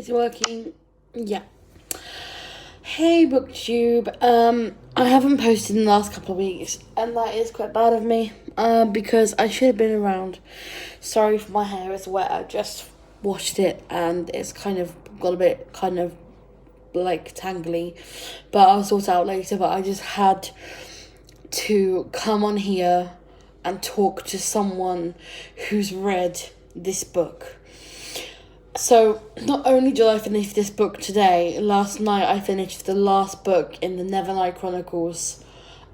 Is it working? Yeah. Hey, BookTube. I haven't posted in the last couple of weeks, and that is quite bad of me. Because I should have been around. Sorry for my hair, it's wet. I just washed it, and it's kind of got a bit like tangly, but I'll sort it out later. But I just had to come on here and talk to someone who's read this book. So, not only did I finish this book today, last night I finished the last book in the Nevernight Chronicles,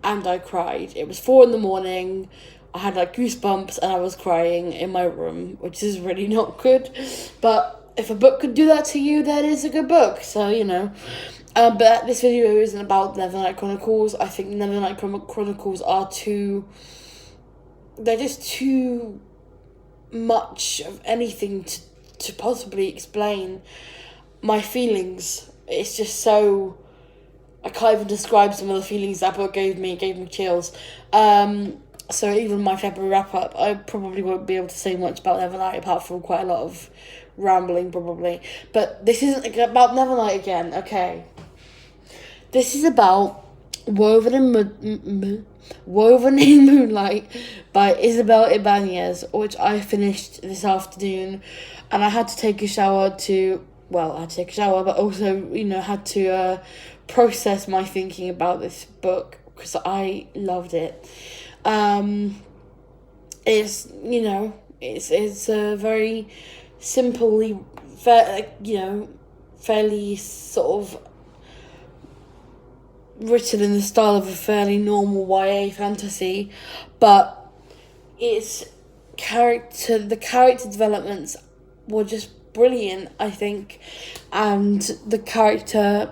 and I cried. It was 4 a.m, I had like goosebumps and I was crying in my room, which is really not good, but if a book could do that to you, that is a good book, so, you know. But this video isn't about Nevernight Chronicles. I think Nevernight Chronicles are they're just too much of anything to possibly explain my feelings. It's just so, I can't even describe some of the feelings that book gave me. It gave me chills. So even my February wrap up, I probably won't be able to say much about Nevernight apart from quite a lot of rambling probably. But this isn't about Nevernight again, okay? This is about Woven in Moonlight by Isabel Ibanez, which I finished this afternoon, and I had to take a shower but also, had to process my thinking about this book because I loved it. It's a very simply, fairly sort of written in the style of a fairly normal YA fantasy, but the character developments were just brilliant, I think, and the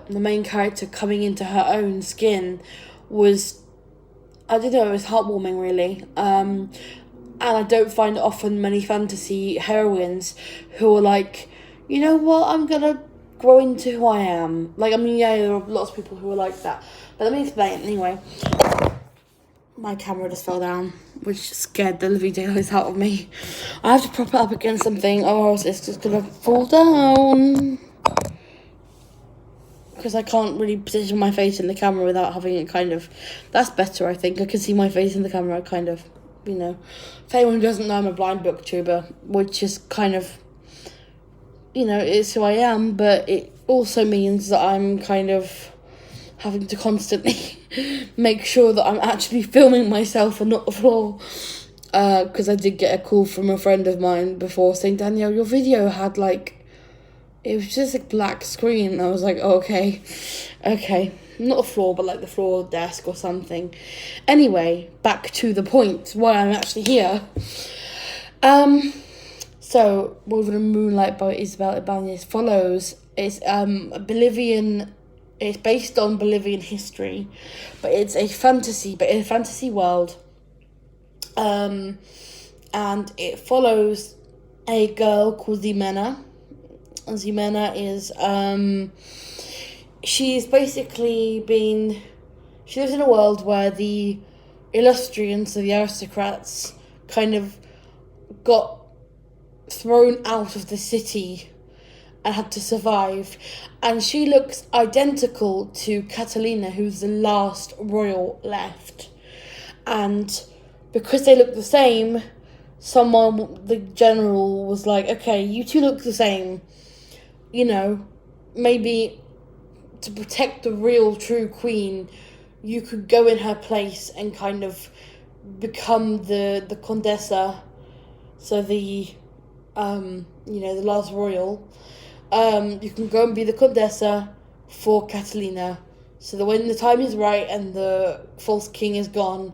main character coming into her own skin was, I don't know, it was heartwarming really. And I don't find often many fantasy heroines who are like, you know what, I'm gonna grow into who I am. There are lots of people who are like that. But let me explain anyway. My camera just fell down, which scared the living daylights out of me. I have to prop it up against something, or else it's just gonna fall down. Because I can't really position my face in the camera without having it that's better, I think. I can see my face in the camera, If anyone who doesn't know, I'm a blind booktuber, which is it's who I am, but it also means that I'm having to constantly make sure that I'm actually filming myself and not the floor. Because I did get a call from a friend of mine before saying, Danielle, your video had it was just a black screen. And I was like, oh, okay. Not the floor, but the floor desk or something. Anyway, back to the point, why I'm actually here. So, Woven in Moonlight by Isabel Ibanez follows. It's it's based on Bolivian history, but it's a fantasy world. And it follows a girl called Ximena. Ximena is, she lives in a world where the illustrians, so the aristocrats, got thrown out of the city and had to survive, and she looks identical to Catalina, who's the last royal left, and because they look the same, the general was like, okay, you two look the same, maybe to protect the real true queen, you could go in her place and become the Condessa, so the last royal. You can go and be the Condessa for Catalina, so that when the time is right and the false king is gone,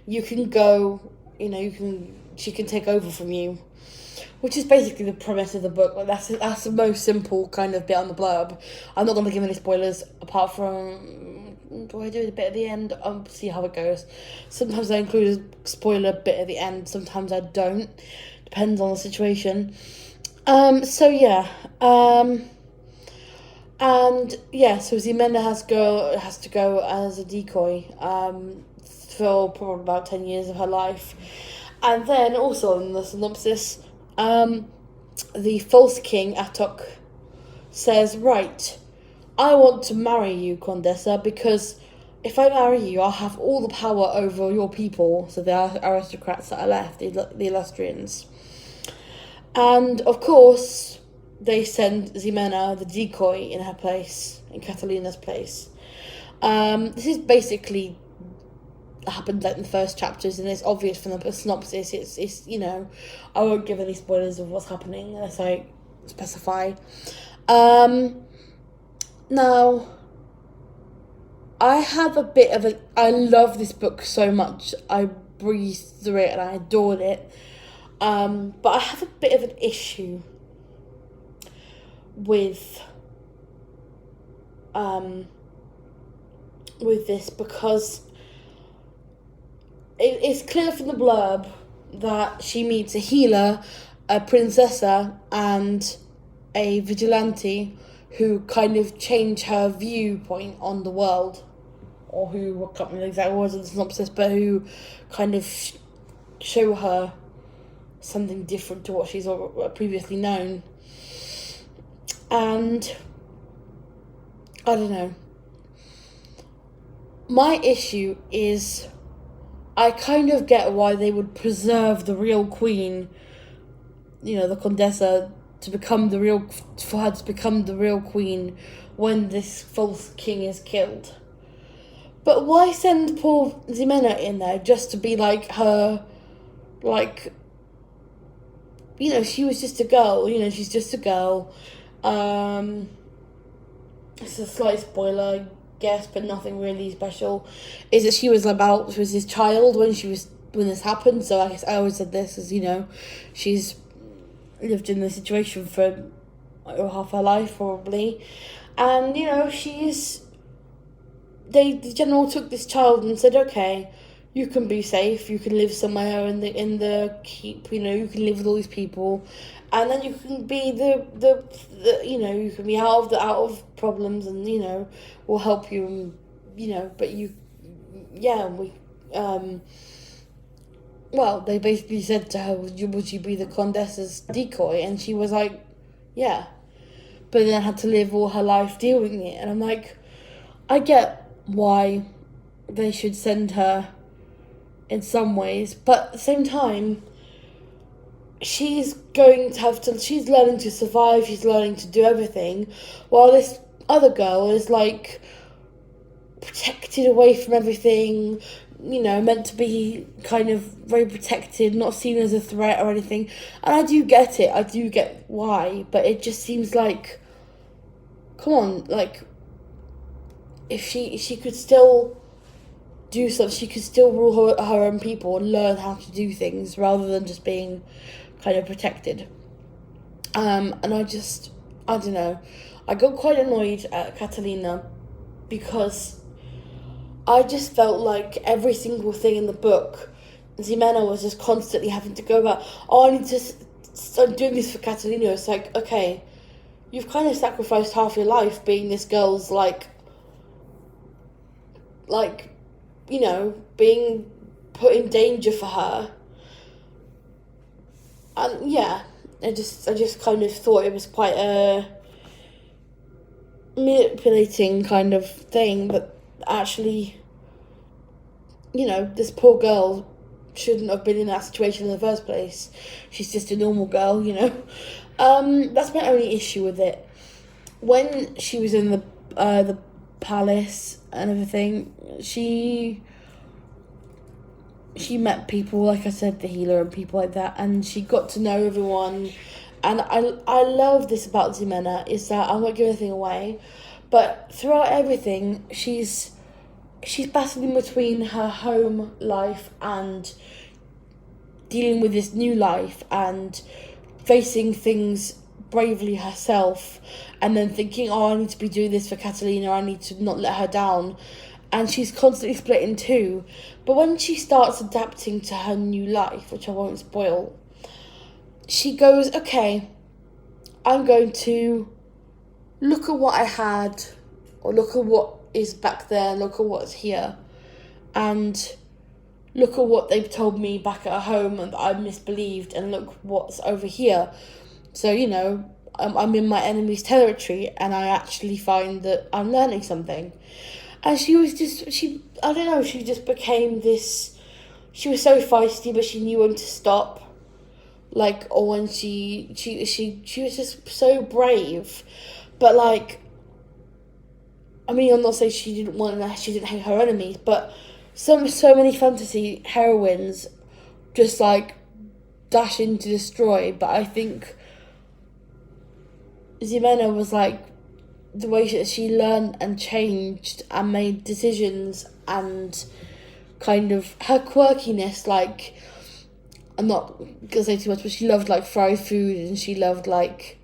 you can go, she can take over from you, which is basically the premise of the book. That's the most simple bit on the blurb. I'm not going to give any spoilers apart from, do I do the bit at the end? See how it goes. Sometimes I include a spoiler bit at the end, sometimes I don't. Depends on the situation. So Ximena has to go as a decoy for probably about 10 years of her life. And then also in the synopsis, the false king, Atok, says, right, I want to marry you, Condessa, because if I marry you, I'll have all the power over your people, so the aristocrats that are left, the Illustrians. And, of course, they send Ximena, the decoy, in her place, in Catalina's place. This is basically happened like in the first chapters, and it's obvious from the synopsis. It's you know, I won't give any spoilers of what's happening unless I specify. Now, I have a bit of a... I love this book so much. I breezed through it and I adored it. But I have a bit of an issue with this, because it's clear from the blurb that she meets a healer, a princessa, and a vigilante who kind of change her viewpoint on the world, or who, I can't remember the exact words of the synopsis, but who kind of show her something different to what she's previously known. And I don't know. My issue is, I kind of get why they would preserve the real queen, you know, the Condessa, for her to become the real queen when this false king is killed. But why send poor Ximena in there just to be like her, like, you know, she was just a girl, you know, she's just a girl. It's a slight spoiler, I guess, but nothing really special. Is that she was this child when this happened, so I guess I always said this as, you know, she's lived in the situation for half her life probably, and you know, the general took this child and said, okay, you can be safe, you can live somewhere in the keep, you know, you can live with all these people, and then you can be the you know, you can be out of problems, and you know, we'll help you, and you know, but well, they basically said to her, would you be the Condessa's decoy? And she was like, yeah. But then had to live all her life dealing with it. And I'm like, I get why they should send her in some ways. But at the same time, she's learning to survive, she's learning to do everything, while this other girl is like protected away from everything, you know, meant to be kind of very protected, not seen as a threat or anything. And I do get it, I do get why, but it just seems like, come on, like, if she could still do stuff, she could still rule her own people and learn how to do things rather than just being kind of protected. And I don't know, I got quite annoyed at Catalina because I just felt like every single thing in the book, Ximena was just constantly having to go about, I need to start doing this for Catalina. It's like, okay, you've kind of sacrificed half your life being this girl's, like, you know, being put in danger for her. And yeah, I just kind of thought it was quite a manipulating kind of thing, but actually, you know, this poor girl shouldn't have been in that situation in the first place. She's just a normal girl, you know. That's my only issue with it. When she was in the palace and everything, she met people, like I said, the healer and people like that, and she got to know everyone. And I love this about Ximena, is that I'm not giving anything away, but throughout everything, she's battling between her home life and dealing with this new life and facing things bravely herself, and then thinking, oh, I need to be doing this for Catalina, I need to not let her down. And she's constantly split in two. But when she starts adapting to her new life, which I won't spoil, she goes, okay, I'm going to look at what I had, or look at what is back there, look at what's here, and look at what they've told me back at home and that I misbelieved, and look what's over here. So, you know, I'm in my enemy's territory, and I actually find that I'm learning something. And I don't know, she just became this, she was so feisty, but she knew when to stop. Like, or when she was just so brave. But, like, I mean, I'm not saying she didn't hate her enemies, but so many fantasy heroines just, like, dash in to destroy. But I think Ximena was, like, the way that she learned and changed and made decisions, and kind of her quirkiness, like, I'm not gonna say too much, but she loved, like, fried food, and she loved, like,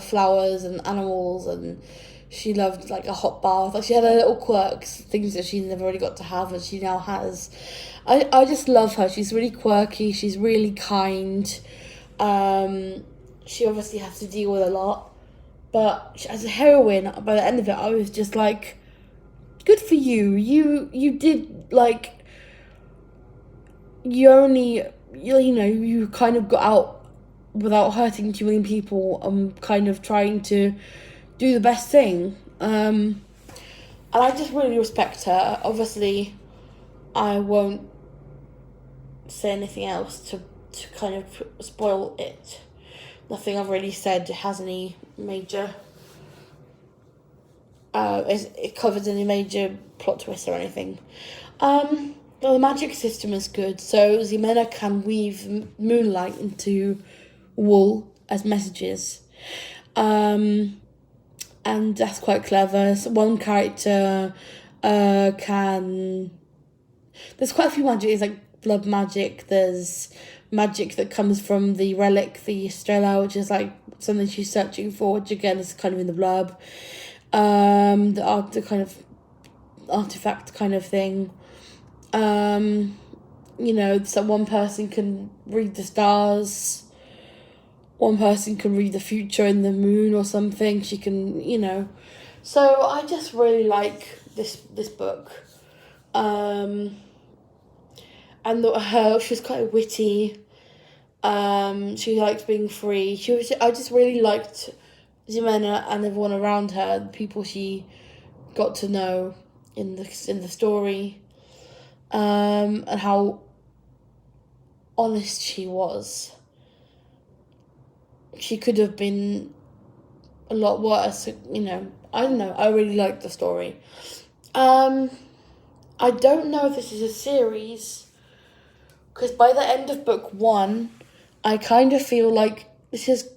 flowers and animals, and she loved, like, a hot bath. Like, she had her little quirks, things that she never really got to have, and she now has. I just love her. She's really quirky. She's really kind. She obviously has to deal with a lot, but as a heroine, by the end of it, I was just like, good for you. You did, like, you kind of got out without hurting too many people, and kind of trying to do the best thing. And I just really respect her. Obviously, I won't say anything else to kind of spoil it. Nothing I've already said has any major it covers any major plot twists or anything. The magic system is good. So Ximena can weave moonlight into wool as messages. And that's quite clever. So one character can... There's quite a few magic. There's, like, blood magic. There's magic that comes from the relic, the Estrella, which is, like, something she's searching for, which again is kind of in the blurb. The kind of artifact kind of thing. So one person can read the stars. One person can read the future in the moon or something. She can, So I just really like this book. And she was quite witty. She liked being free. I just really liked Ximena and everyone around her, the people she got to know in the story, and how honest she was. She could have been a lot worse, I don't know. I really liked the story. I don't know if this is a series, because by the end of book 1, I kind of feel like this is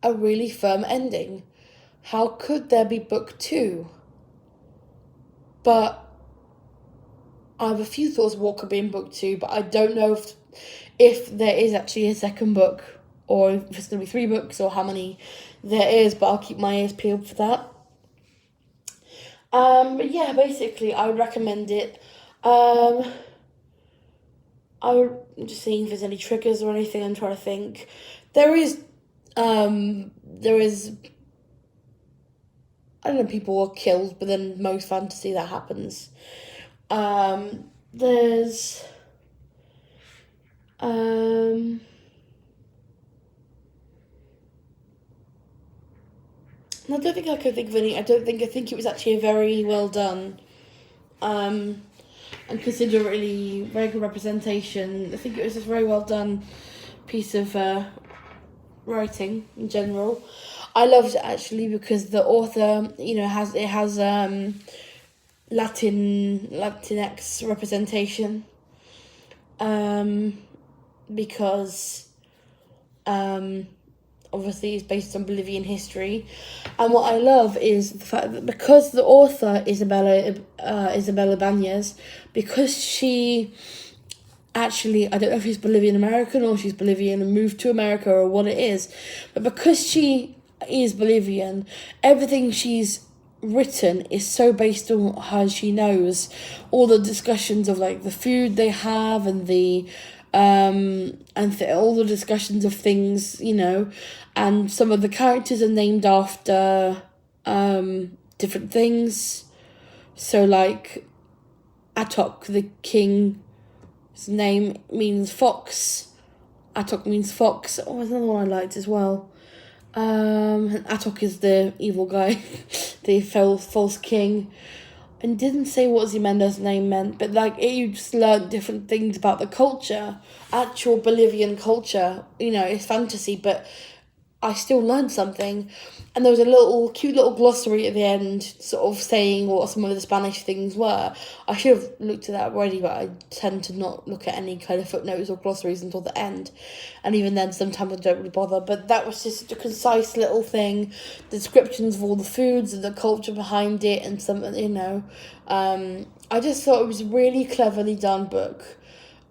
a really firm ending. How could there be book 2? But I have a few thoughts of what could be in book 2, but I don't know if there is actually a second book, or if it's going to be 3 books, or how many there is, but I'll keep my ears peeled for that. But yeah, basically, I would recommend it. I'm just seeing if there's any triggers or anything. I'm trying to think. There is, I don't know, people are killed, but then most fantasy that happens. There's, I don't think I could think of any. I think it was actually a very well done, and consider really very good representation. I think it was just a very well done piece of writing in general. I loved it actually because the author, has Latinx representation, because obviously it's based on Bolivian history, and what I love is the fact that because the author Isabel Ibanez, because she actually, I don't know if she's Bolivian American or she's Bolivian and moved to America or what it is, but because she is Bolivian, everything she's written is so based on how she knows. All the discussions of, like, the food they have, and the all the discussions of things, and some of the characters are named after different things. So, like, Atok, the king's name means fox, Atok means fox. Oh, there's another one I liked as well. Atok is the evil guy, the false king. And didn't say what Zimenda's name meant, but like you just learn different things about the culture, actual Bolivian culture. You know, it's fantasy, but I still learned something. And there was a cute little glossary at the end, sort of saying what some of the Spanish things were. I should have looked at that already, but I tend to not look at any kind of footnotes or glossaries until the end. And even then, sometimes I don't really bother. But that was just a concise little thing. Descriptions of all the foods and the culture behind it and some, you know. I just thought it was a really cleverly done book.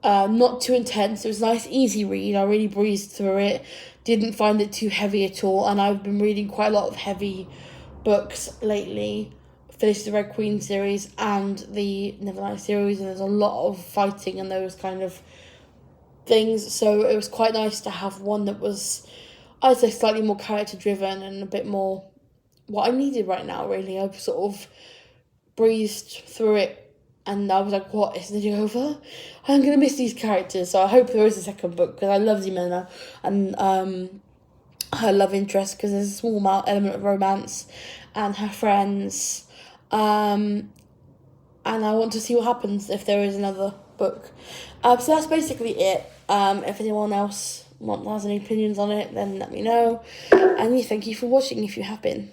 Not too intense. It was a nice, easy read. I really breezed through it. Didn't find it too heavy at all. And I've been reading quite a lot of heavy books lately. Finished the Red Queen series and the Nevernight series. And there's a lot of fighting and those kind of things. So it was quite nice to have one that was, I'd say, slightly more character driven and a bit more what I needed right now, really. I've sort of breezed through it. And I was like, what, is it over? I'm going to miss these characters. So I hope there is a second book, because I love Ximena and her love interest, because there's a small element of romance, and her friends. And I want to see what happens if there is another book. So that's basically it. If anyone else has any opinions on it, then let me know. And thank you for watching if you have been.